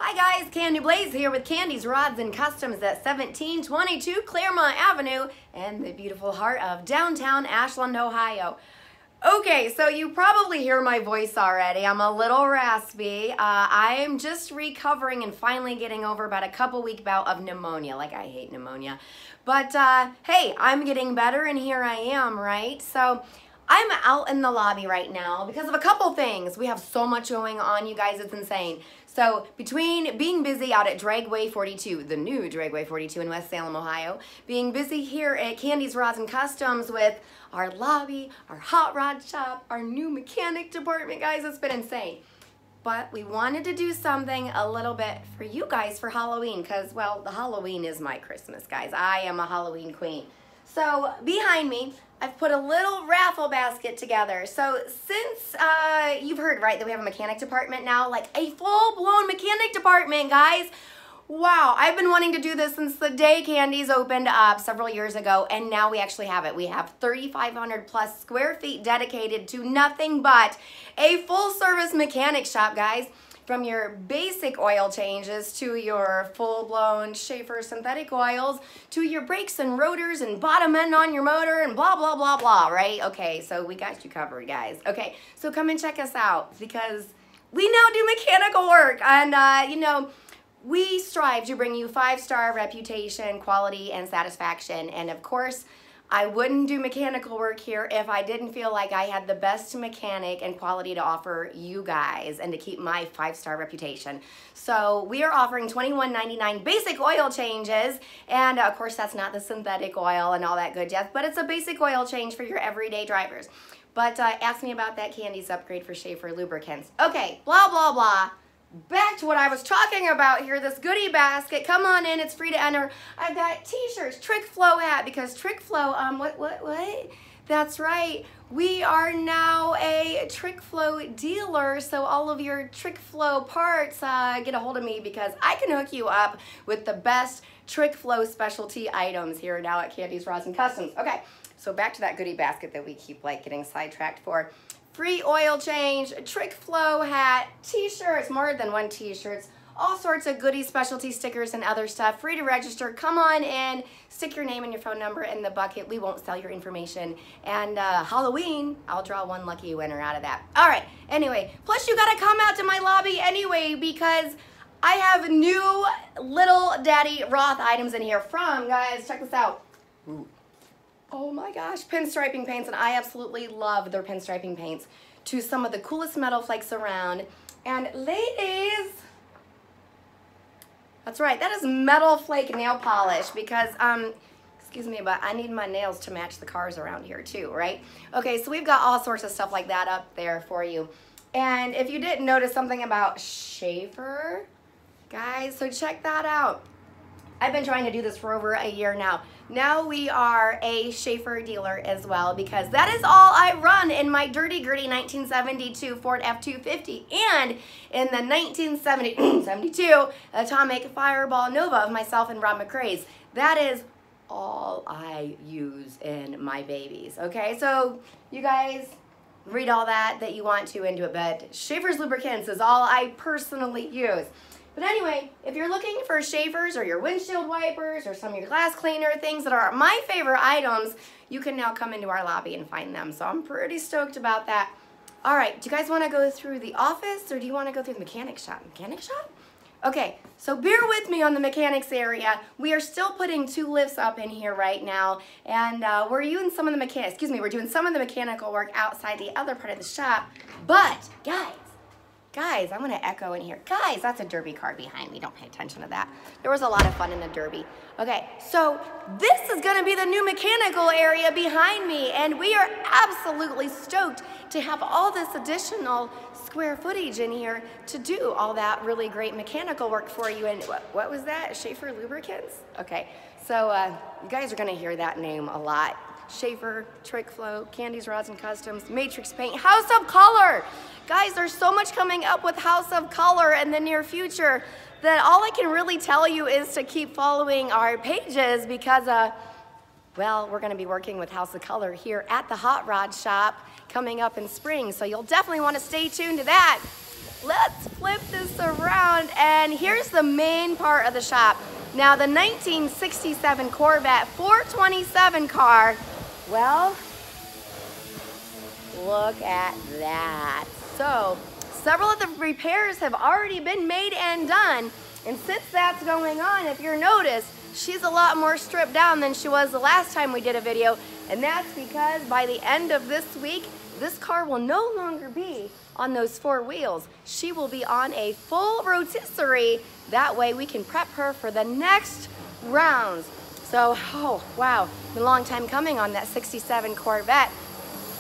Hi guys, Kandi Blaze here with Kandi's Rods and Customs at 1722 Claremont Avenue in the beautiful heart of downtown Ashland, Ohio. Okay, so you probably hear my voice already. I'm a little raspy. I am just recovering and finally getting over about a couple week bout of pneumonia. Like, I hate pneumonia. But hey, I'm getting better and here I am, right? So I'm out in the lobby right now because of a couple things. We have so much going on, you guys, it's insane. So between being busy out at Dragway 42, the new Dragway 42 in West Salem, Ohio, being busy here at Kandi's Rods and Customs with our lobby, our hot rod shop, our new mechanic department, guys, it's been insane. But we wanted to do something a little bit for you guys for Halloween because, well, the Halloween is my Christmas, guys. I am a Halloween queen. So behind me, I've put a little raffle basket together. So since you've heard, right, that we have a mechanic department now, like a full-blown mechanic department, guys. Wow, I've been wanting to do this since the day Kandi's opened up several years ago, and now we actually have it. We have 3,500 plus square feet dedicated to nothing but a full-service mechanic shop, guys. From your basic oil changes to your full-blown Schaeffer synthetic oils to your brakes and rotors and bottom end on your motor and blah, blah, blah, blah, right? Okay, so we got you covered, guys. Okay, so come and check us out because we now do mechanical work and, you know, we strive to bring you 5-star reputation, quality, and satisfaction. And, of course, I wouldn't do mechanical work here if I didn't feel like I had the best mechanic and quality to offer you guys and to keep my 5-star reputation. So we are offering $21.99 basic oil changes, and of course that's not the synthetic oil and all that good jazz, but it's a basic oil change for your everyday drivers. But ask me about that Kandi's upgrade for Schaeffer lubricants. Okay, blah, blah, blah. Back to what I was talking about here, this goodie basket. Come on in, it's free to enter. I've got t-shirts, Trick Flow hat, because Trick Flow, what? That's right, we are now a Trick Flow dealer, so all of your Trick Flow parts, get a hold of me because I can hook you up with the best Trick Flow specialty items here now at Kandi's Rods and Customs. Okay, so back to that goodie basket that we keep like getting sidetracked for. Free oil change, Trick Flow hat, t-shirts, more than one t-shirts, all sorts of goodies, specialty stickers, and other stuff. Free to register. Come on in, stick your name and your phone number in the bucket. We won't sell your information. And Halloween, I'll draw one lucky winner out of that. All right, anyway, plus you gotta come out to my lobby anyway because I have new little daddy Roth items in here from, guys, check this out. Ooh. Oh my gosh, pinstriping paints, and I absolutely love their pinstriping paints, to some of the coolest metal flakes around. And ladies, that's right, that is metal flake nail polish because, excuse me, but I need my nails to match the cars around here too, right? Okay, so we've got all sorts of stuff like that up there for you. And if you didn't notice something about Schaeffer, guys, so check that out. I've been trying to do this for over a year now. Now we are a Schaeffer dealer as well because that is all I run in my dirty gritty 1972 Ford F-250 and in the 1972 Atomic Fireball Nova of myself and Rob McRae's. That is all I use in my babies, okay? So you guys read all that you want to into it, but Schaeffer's lubricants is all I personally use. But anyway, if you're looking for Schaeffer's or your windshield wipers or some of your glass cleaner things that are my favorite items, you can now come into our lobby and find them. So I'm pretty stoked about that. All right, do you guys want to go through the office or do you want to go through the mechanic shop? Mechanic shop? Okay, so bear with me on the mechanics area. We are still putting 2 lifts up in here right now, and we're doing some of the we're doing some of the mechanical work outside the other part of the shop. But guys, I'm gonna echo in here. Guys, that's a derby car behind me. Don't pay attention to that. There was a lot of fun in the derby. Okay, so this is gonna be the new mechanical area behind me, and we are absolutely stoked to have all this additional square footage in here to do all that really great mechanical work for you. And what was that? Schaeffer Lubricants? Okay, so you guys are gonna hear that name a lot. Schaeffer, Trick Flow, Kandi's Rods and Customs, Matrix Paint, House of Kolor. Guys, there's so much coming up with House of Kolor in the near future that all I can really tell you is to keep following our pages because, well, we're going to be working with House of Kolor here at the Hot Rod Shop coming up in spring, so you'll definitely want to stay tuned to that. let's flip this around, and here's the main part of the shop. Now, the 1967 Corvette 427 car, well, look at that. So, several of the repairs have already been made and done, and since that's going on, if you're noticed, she's a lot more stripped down than she was the last time we did a video, and that's because by the end of this week, this car will no longer be on those four wheels. She will be on a full rotisserie. That way we can prep her for the next rounds. So, oh wow, been a long time coming on that 67 Corvette.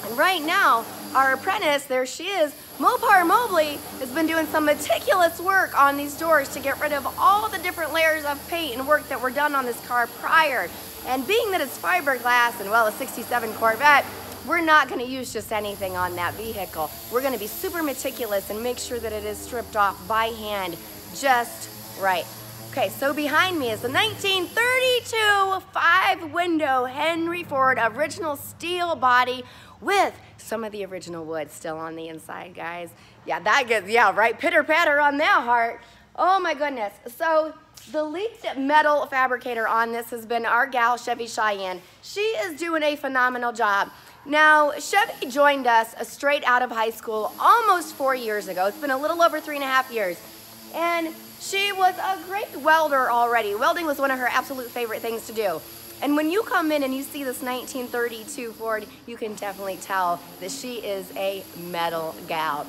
And right now, our apprentice, there she is, Mopar Mobley, has been doing some meticulous work on these doors to get rid of all the different layers of paint and work that were done on this car prior. And being that it's fiberglass and, well, a 67 Corvette, we're not going to use just anything on that vehicle. We're going to be super meticulous and make sure that it is stripped off by hand just right. Okay, so behind me is the 1932 five-window Henry Ford original steel body with some of the original wood still on the inside, guys. Yeah, that gets, yeah, right, pitter-patter on that heart. Oh my goodness. So the lead metal fabricator on this has been our gal, Chevy Cheyenne. She is doing a phenomenal job. Now, Chevy joined us straight out of high school almost 4 years ago. It's been a little over 3.5 years. And she was a great welder already. Welding was one of her absolute favorite things to do. And when you come in and you see this 1932 Ford, you can definitely tell that she is a metal gal.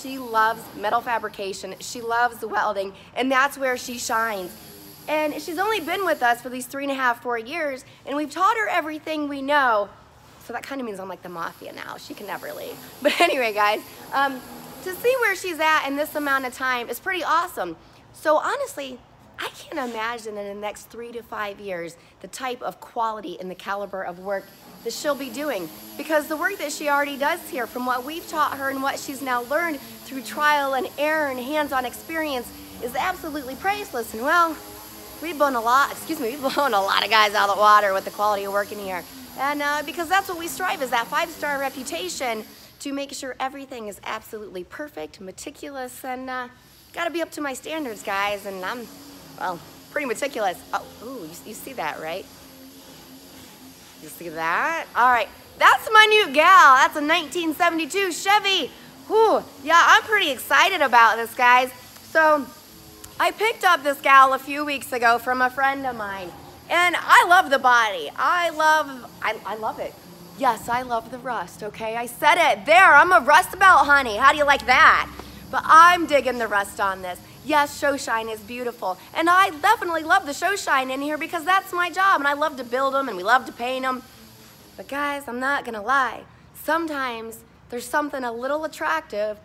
She loves metal fabrication, she loves welding, and that's where she shines. And she's only been with us for these 3.5, 4 years, and we've taught her everything we know. So that kind of means I'm like the mafia now. She can never leave. But anyway, guys, to see where she's at in this amount of time is pretty awesome. So honestly, I can't imagine in the next 3 to 5 years the type of quality and the caliber of work that she'll be doing, because the work that she already does here, from what we've taught her and what she's now learned through trial and error and hands-on experience, is absolutely priceless. And well, we've blown a lot of guys out of the water with the quality of work in here. And because that's what we strive, is that 5-star reputation to make sure everything is absolutely perfect, meticulous, and gotta be up to my standards, guys. And I'm, well, pretty meticulous. Oh, ooh, you see that, right? You see that? All right, that's my new gal. That's a 1972 Chevy. Whew, yeah, I'm pretty excited about this, guys. So I picked up this gal a few weeks ago from a friend of mine, and I love the body. I love it. Yes, I love the rust, okay? I said it. There, I'm a rust belt, honey. How do you like that? But I'm digging the rust on this. Yes, show shine is beautiful. And I definitely love the show shine in here because that's my job. And I love to build them and we love to paint them. But guys, I'm not gonna lie. Sometimes there's something a little attractive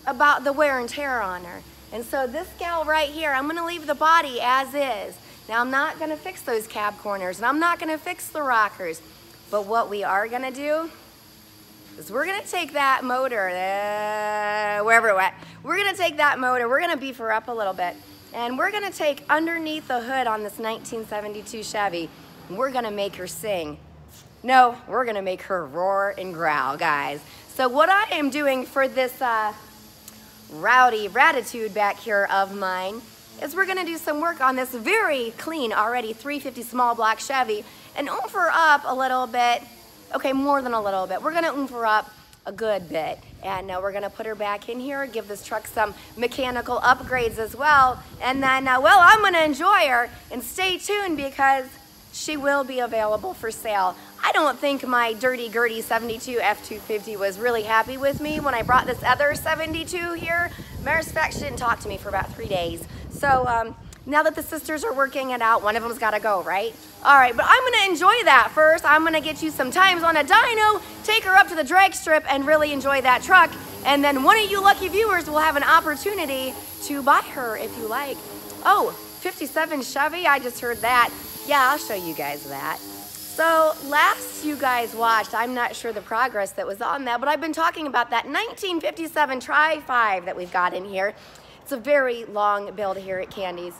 about the wear and tear on her. And so this gal right here, I'm gonna leave the body as is. Now I'm not gonna fix those cab corners and I'm not gonna fix the rockers. But what we are gonna do is we're gonna take that motor, wherever it went, we're gonna take that motor, we're gonna beef her up a little bit, and we're gonna take underneath the hood on this 1972 Chevy, and we're gonna make her sing. No, we're gonna make her roar and growl, guys. So what I am doing for this rowdy ratitude back here of mine is we're gonna do some work on this very clean, already 350 small block Chevy, and oomph her up a little bit. Okay, more than a little bit. We're gonna oomph her up a good bit. And we're gonna put her back in here, give this truck some mechanical upgrades as well. And then, well, I'm gonna enjoy her, and stay tuned because she will be available for sale. I don't think my dirty Gertie 72 F250 was really happy with me when I brought this other 72 here. Matter of fact, she didn't talk to me for about 3 days. So now that the sisters are working it out, one of them's gotta go, right? All right, but I'm gonna enjoy that first. I'm gonna get you some times on a dyno, take her up to the drag strip and really enjoy that truck. And then one of you lucky viewers will have an opportunity to buy her if you like. Oh, 57 Chevy, I just heard that. Yeah, I'll show you guys that. So last you guys watched, I'm not sure the progress that was on that, but I've been talking about that 1957 Tri-5 that we've got in here. It's a very long build here at Kandi's.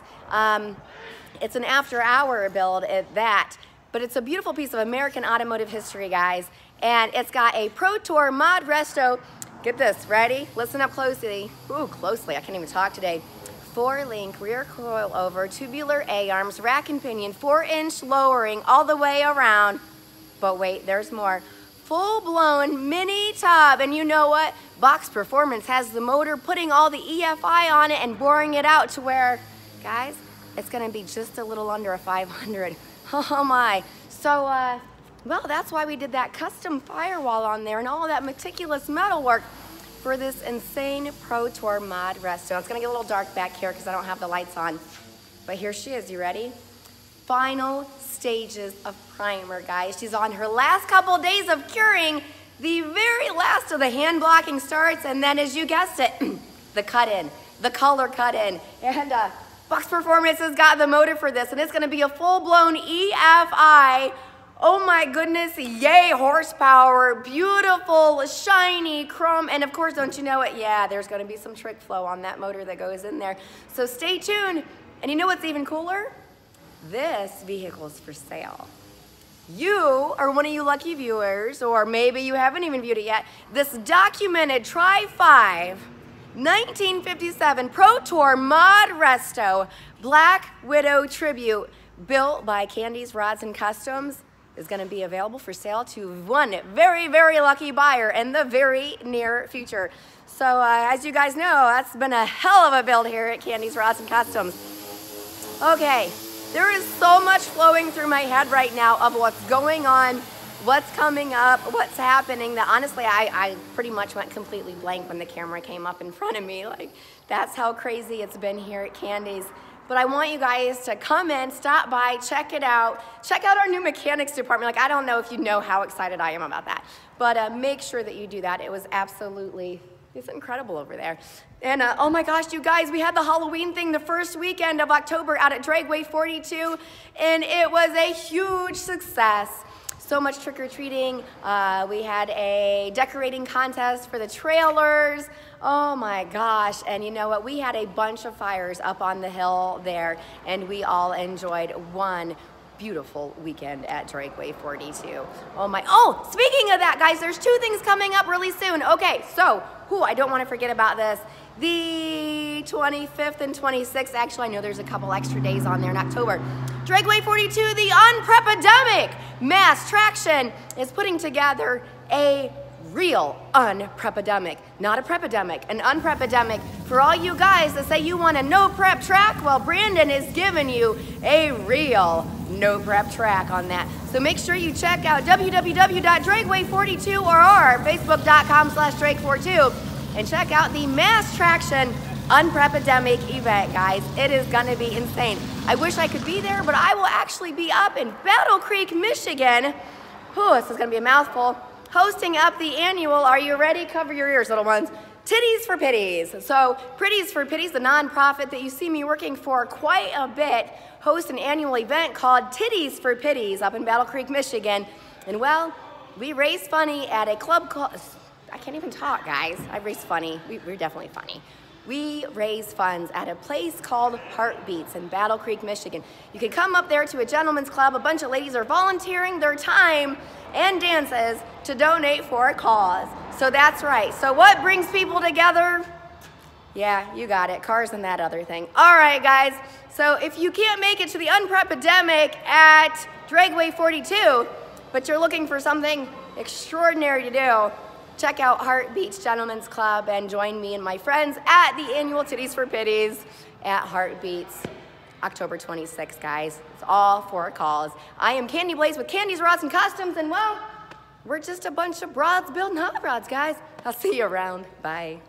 It's an after-hour build at that, but it's a beautiful piece of American automotive history, guys. And it's got a Pro Tour Mod Resto. Get this, ready? Listen up closely. Ooh, closely, I can't even talk today. 4-link rear coilover, tubular A-arms, rack and pinion, 4-inch lowering all the way around. But wait, there's more. Full-blown mini tub, and you know what? BoxPerformance has the motor putting all the EFI on it and boring it out to where, guys, it's gonna be just a little under a 500. Oh my. So, well, that's why we did that custom firewall on there and all of that meticulous metal work for this insane Pro Tour mod resto. It's gonna get a little dark back here because I don't have the lights on. But here she is, you ready? Final stages of primer, guys. She's on her last couple days of curing. The very last of the hand blocking starts, and then as you guessed it, the cut-in, the color cut-in. And BoxPerformance has got the motor for this, and it's gonna be a full-blown EFI. Oh my goodness, yay horsepower, beautiful, shiny chrome, and of course, don't you know it? Yeah, there's gonna be some trick flow on that motor that goes in there. So stay tuned, and you know what's even cooler? This vehicle is for sale. You are one of you lucky viewers, or maybe you haven't even viewed it yet. This documented Tri-5 1957 Pro Tour Mod Resto Black Widow Tribute built by Kandi's Rods and Customs is going to be available for sale to one very, very lucky buyer in the very near future. So as you guys know, that's been a hell of a build here at Kandi's Rods and Customs. Okay, there is so much flowing through my head right now of what's going on, what's coming up, what's happening, that honestly I pretty much went completely blank when the camera came up in front of me. Like, that's how crazy it's been here at Kandi's. But I want you guys to come in, stop by, check it out. Check out our new mechanics department. Like, I don't know if you know how excited I am about that, but make sure that you do that. It was absolutely, it's incredible over there. And oh my gosh, you guys, we had the Halloween thing the first weekend of October out at Dragway 42, and it was a huge success. So much trick-or-treating. We had a decorating contest for the trailers. Oh my gosh, and you know what? We had a bunch of fires up on the hill there, and we all enjoyed one beautiful weekend at Dragway 42. Oh my, oh, speaking of that, guys, there's two things coming up really soon. Okay, so, I don't want to forget about this. The 25th and 26th, actually, I know there's a couple extra days on there in October. Dragway 42, the UnPrepademic MassTraction is putting together a real UnPrepademic, not a prepidemic, an UnPrepademic. For all you guys that say you want a no prep track, well, Brandon is giving you a real no prep track on that. So make sure you check out www.dragway42 or facebook.com/drag42 and check out the MassTraction UnPrepademic event, guys. It is gonna be insane. I wish I could be there, but I will actually be up in Battle Creek, Michigan. This is gonna be a mouthful. Hosting up the annual, are you ready? Cover your ears, little ones. Titties for Pitties. So Pretties for Pitties, the nonprofit that you see me working for quite a bit, hosts an annual event called Titties for Pitties up in Battle Creek, Michigan. And well, we raise funny at a club called, I can't even talk, guys. I raise funny. We're definitely funny. We raise funds at a place called Heartbeats in Battle Creek, Michigan. You can come up there to a gentleman's club. A bunch of ladies are volunteering their time and dances to donate for a cause. So that's right. So what brings people together? Yeah, you got it. Cars and that other thing. All right, guys. So if you can't make it to the UnPrepademic at Dragway 42, but you're looking for something extraordinary to do, check out Heartbeats Gentlemen's Club and join me and my friends at the annual Titties for Pitties at Heartbeats, October 26th, guys. It's all for a cause. I am Kandi Blaze with Kandi's Rods and Customs, and well, we're just a bunch of broads building hot rods, guys. I'll see you around. Bye.